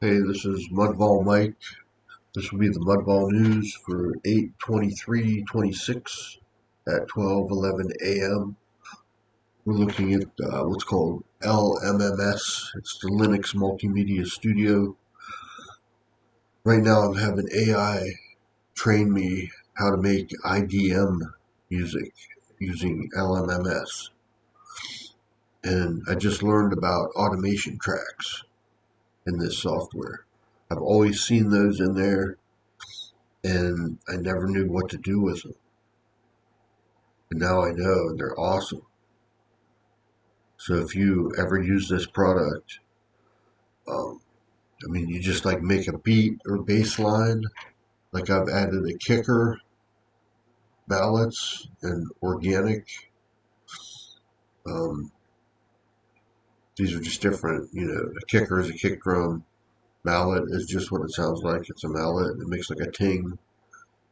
Hey, this is Mudball Mike. This will be the Mudball News for 8/23/26 at 12:11 a.m. We're looking at what's called LMMS. It's the Linux Multimedia Studio. Right now I'm having AI train me how to make IDM music using LMMS. And I just learned about automation tracks in this software. I've always seen those in there and I never knew what to do with them. And now I know, and they're awesome. So if you ever use this product, um, you just like make a beat or bass line. Like I've added a kicker, mallets, and organic. Um, these are just different. A kicker is a kick drum. Mallet is just what it sounds like. It's a mallet, and it makes like a ting.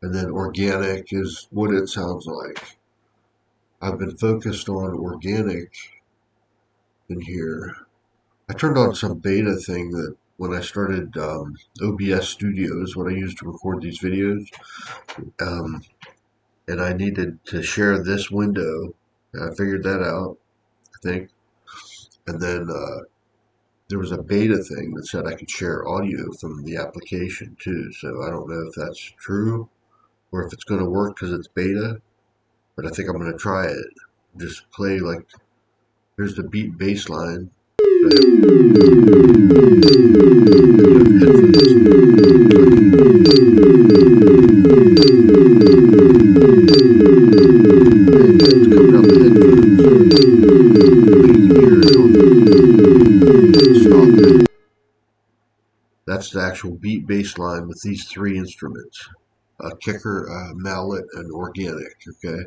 And then organic is what it sounds like. I've been focused on organic in here. I turned on some beta thing that when I started OBS Studio is what I used to record these videos. Um, and I needed to share this window. I figured that out, I think. And then there was a beta thing that said I could share audio from the application too. So I don't know if that's true or if it's going to work because it's beta. But I think I'm going to try it. Just play like, here's the beat bass line. That's the actual beat bass line with these three instruments. A kicker, a mallet, and organic, okay?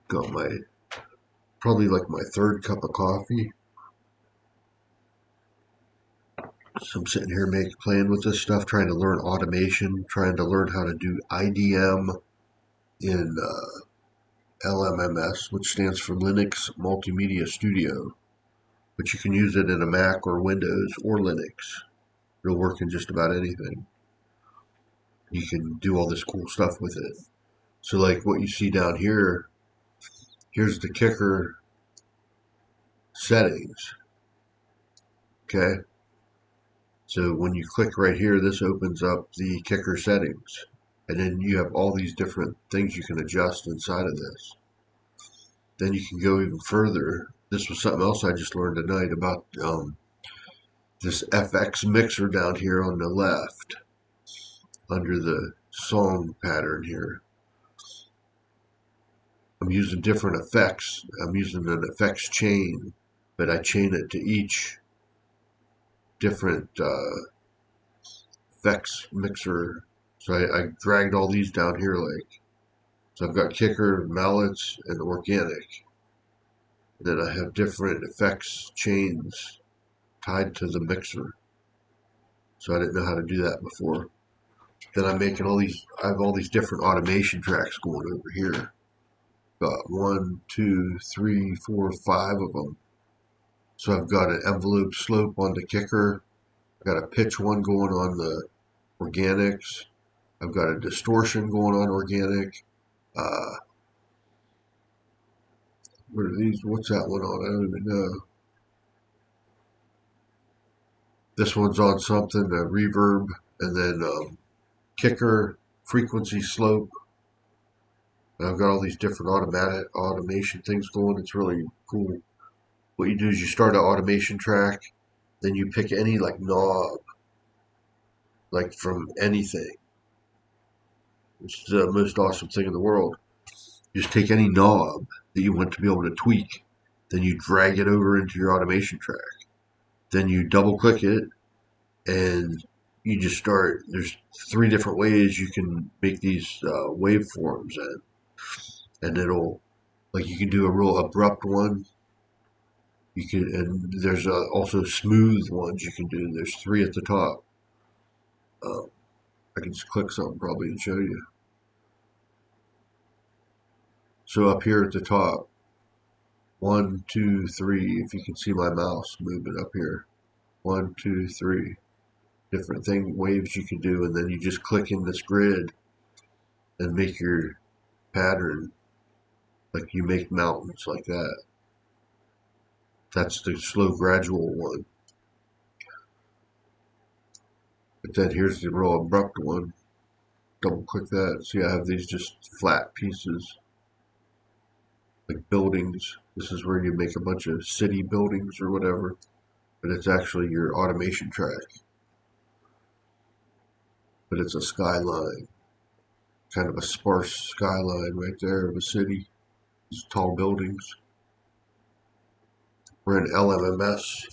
Got my, probably like my third cup of coffee. So I'm sitting here playing with this stuff, trying to learn automation, trying to learn how to do IDM in LMMS, which stands for Linux Multimedia Studio. But you can use it in a Mac or Windows or Linux. It'll work in just about anything. You can do all this cool stuff with it. So like what you see down here, here's the kicker settings. Okay. So when you click right here, this opens up the kicker settings. And then you have all these different things you can adjust inside of this. Then you can go even further. This was something else I just learned tonight about this FX mixer down here on the left under the song pattern here. I'm using different effects. I'm using an effects chain, but I chain it to each different effects mixer. So I dragged all these down here like, so I've got kicker, mallets, and organic. And then I have different effects chains tied to the mixer. So I didn't know how to do that before. Then I'm making I have all these different automation tracks going over here. Got one, two, three, four, five of them. So I've got an envelope slope on the kicker. I've got a pitch one going on the organics. I've got a distortion going on organic. Uh, what are these? What's that one on? I don't even know. This one's on something, a reverb, and then kicker, frequency slope. And I've got all these different automatic automation things going. It's really cool. What you do is you start an automation track, then you pick any like knob, like from anything. It's the most awesome thing in the world. You just take any knob that you want to be able to tweak, then you drag it over into your automation track. Then you double click it and you just start. There's three different ways you can make these waveforms in, and it'll like you can do a real abrupt one. You can, and there's also smooth ones you can do. There's three at the top. Um, I can just click something probably and show you. So up here at the top, one, two, three. If you can see my mouse moving up here, 1, 2, 3 different waves you can do, and then you just click in this grid and make your pattern like you make mountains like that. That's the slow gradual one. But then here's the real abrupt one. Double click that. See, I have these just flat pieces like buildings. This is where you make a bunch of city buildings or whatever, but it's actually your automation track. But it's a skyline, kind of a sparse skyline right there of a city. These tall buildings. We're in LMMS.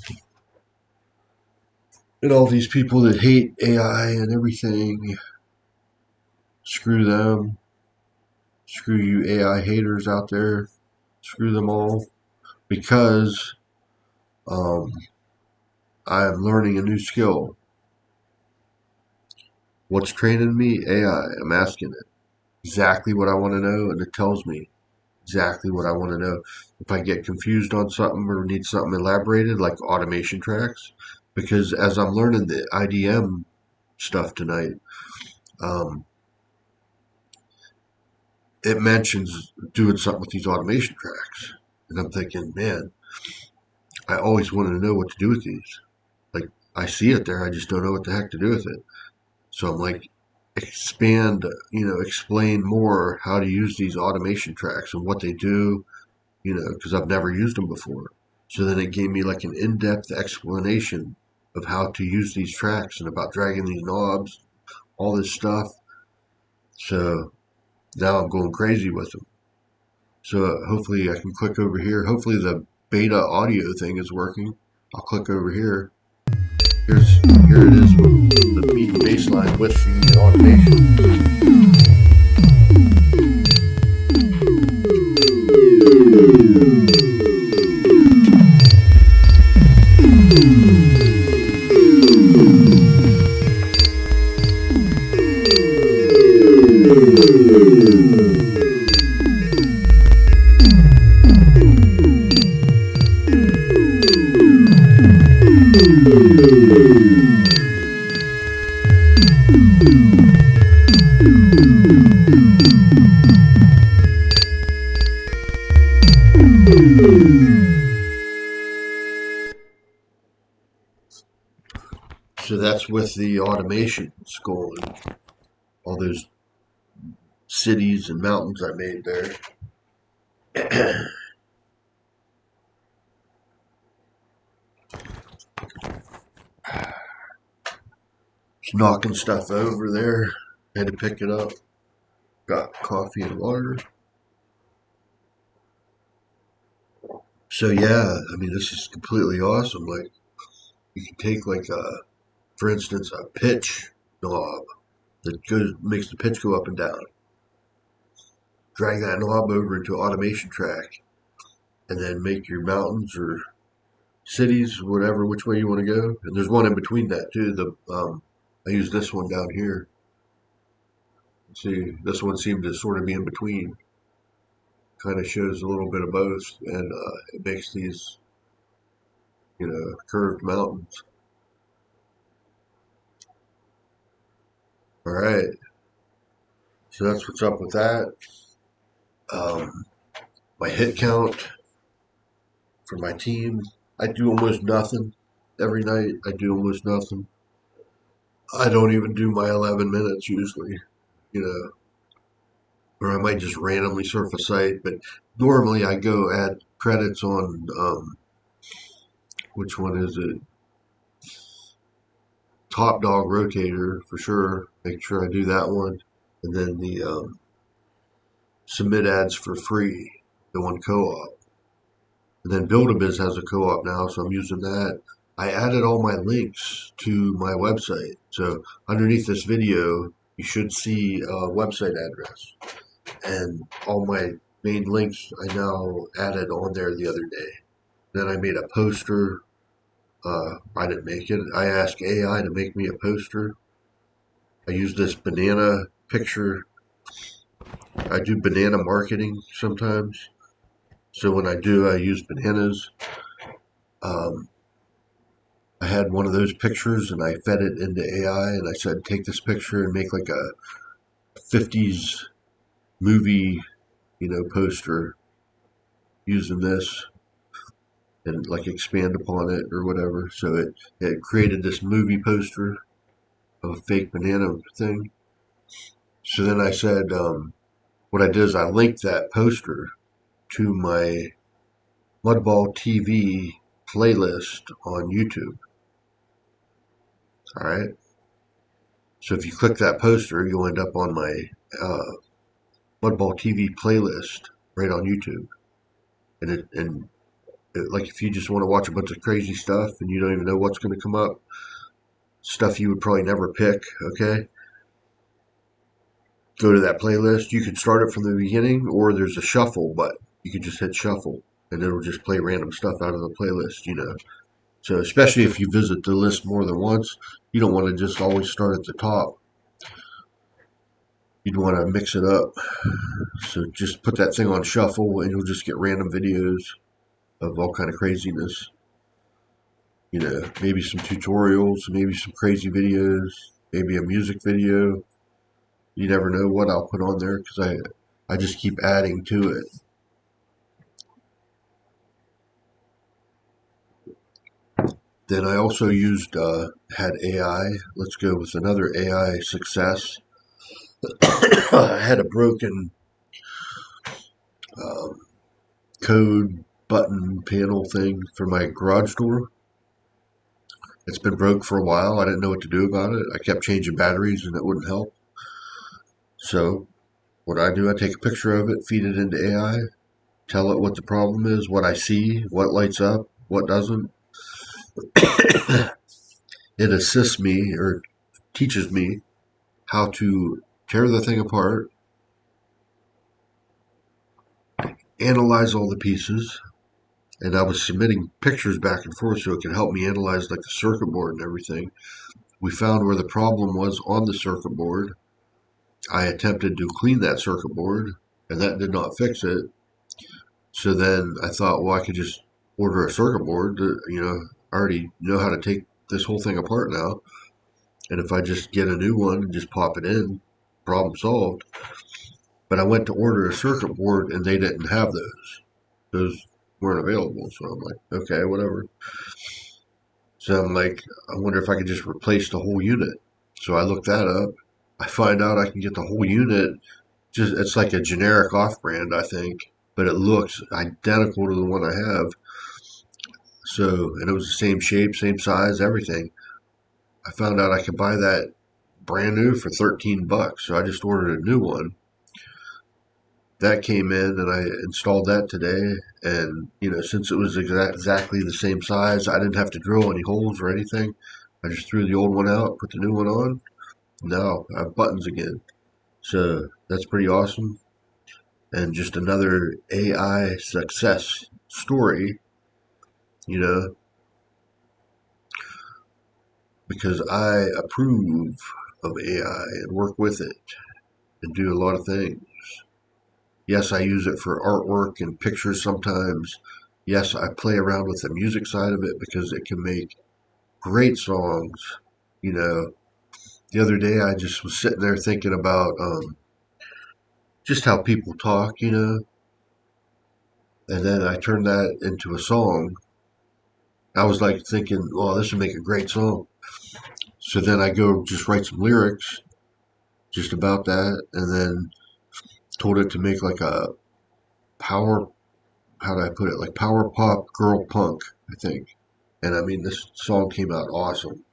And all these people that hate AI and everything, screw them. Screw you AI haters out there. Screw them all. Because I am learning a new skill. What's training me? AI. I'm asking it exactly what I want to know, and it tells me exactly what I want to know. If I get confused on something or need something elaborated, like automation tracks, because as I'm learning the IDM stuff tonight, it mentions doing something with these automation tracks. And I'm thinking, man, I always wanted to know what to do with these. Like, I see it there, I just don't know what the heck to do with it. So I'm like, explain more how to use these automation tracks and what they do, because I've never used them before. So then it gave me like an in-depth explanation of how to use these tracks and about dragging these knobs, all this stuff. So now I'm going crazy with them. So hopefully I can click over here. Hopefully the beta audio thing is working. I'll click over here. Here it is with the beat and bass line with the automation. So that's with the automation going. All those cities and mountains I made there. Just knocking stuff over there. Had to pick it up. Got coffee and water. So yeah, I mean, this is completely awesome. Like, you can take for instance, a pitch knob that makes the pitch go up and down. Drag that knob over into an automation track, and then make your mountains or cities, whatever, which way you want to go. And there's one in between that too. I use this one down here. See, this one seemed to sort of be in between. Kind of shows a little bit of both, and it makes these, curved mountains. All right, so that's what's up with that. My hit count for my team, I do almost nothing every night. I do almost nothing. I don't even do my 11 minutes usually, you know, or I might just randomly surf a site. But normally I go add credits on, which one is it? Top Dog Rotator for sure. Make sure I do that one. And then the submit ads for free, the one co-op. And then Build-A-Biz has a co-op now, so I'm using that. I added all my links to my website. So underneath this video, you should see a website address. And all my main links I now added on there the other day. Then I made a poster. I didn't make it. I asked AI to make me a poster. I use this banana picture. I do banana marketing sometimes. So when I do, I use bananas. I had one of those pictures and I fed it into AI and I said, take this picture and make like a 50s movie, poster using this and like expand upon it or whatever. So it created this movie poster of a fake banana thing. So then I said, what I did is I linked that poster to my Mudball TV playlist on YouTube. All right. So if you click that poster, you'll end up on my Mudball TV playlist right on YouTube. And like if you just want to watch a bunch of crazy stuff and you don't even know what's going to come up, stuff you would probably never pick, okay? Go to that playlist. You can start it from the beginning, or there's a shuffle button. You can just hit shuffle, and it'll just play random stuff out of the playlist. So especially if you visit the list more than once, you don't want to just always start at the top. You'd want to mix it up. So just put that thing on shuffle, and you'll just get random videos of all kind of craziness. Maybe some tutorials, maybe some crazy videos, maybe a music video. You never know what I'll put on there because I just keep adding to it. Then I also had AI. Let's go with another AI success. I had a broken um, code button panel thing for my garage door. It's been broke for a while. I didn't know what to do about it. I kept changing batteries and it wouldn't help. So what I do, I take a picture of it, feed it into AI, tell it what the problem is, what I see, what lights up, what doesn't. It assists me or teaches me how to tear the thing apart, analyze all the pieces, and I was submitting pictures back and forth so it could help me analyze like the circuit board and everything. We found where the problem was on the circuit board. I attempted to clean that circuit board, and that did not fix it. So then I thought, well, I could just order a circuit board. I already know how to take this whole thing apart now. And if I just get a new one and just pop it in, problem solved. But I went to order a circuit board and they didn't have those. Those weren't available. So I'm like, okay, whatever. So I'm like, I wonder if I could just replace the whole unit. So I looked that up. I find out I can get the whole unit. Just it's like a generic off-brand, I think, but it looks identical to the one I have. So, and it was the same shape, same size, everything. I found out I could buy that brand new for $13. So I just ordered a new one. That came in and I installed that today. And, since it was exactly the same size, I didn't have to drill any holes or anything. I just threw the old one out, put the new one on. Now I have buttons again. So that's pretty awesome. And just another AI success story, you know, because I approve of AI and work with it and do a lot of things. Yes, I use it for artwork and pictures sometimes. Yes, I play around with the music side of it because it can make great songs. You know, the other day I just was sitting there thinking about just how people talk, and then I turned that into a song. I was like thinking, oh, this would make a great song. So then I go just write some lyrics just about that, and then told it to make like a power, how do I put it, like power pop girl punk, I think. And I mean, this song came out awesome.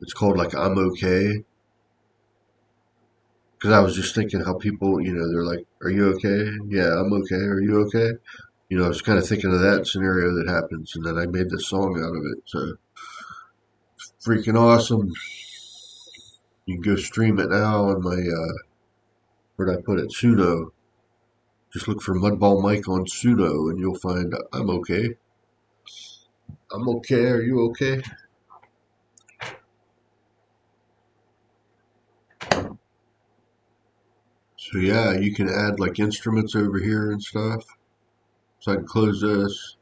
It's called like I'm Okay. Because I was just thinking how people, they're like, are you okay? Yeah, I'm okay. Are you okay? I was kind of thinking of that scenario that happens, and then I made this song out of it. So freaking awesome. You can go stream it now on my, where'd I put it? Suno. Just look for Mudball Mike on Suno, and you'll find I'm okay. I'm okay. Are you okay? So yeah, you can add like instruments over here and stuff. So I can close this.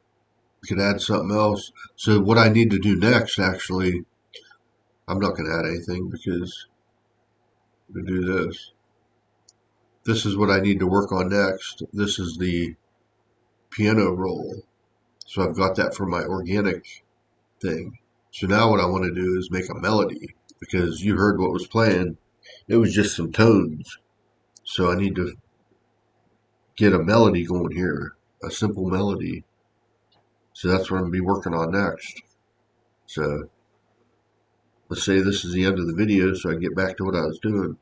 I could add something else. So what I need to do next, actually, I'm not going to add anything because I'm going to do this. This is what I need to work on next. This is the piano roll. So I've got that for my organic thing. So now what I want to do is make a melody because you heard what was playing. It was just some tones. So I need to get a melody going here, a simple melody. So that's what I'm going to be working on next. So let's say this is the end of the video so I can get back to what I was doing.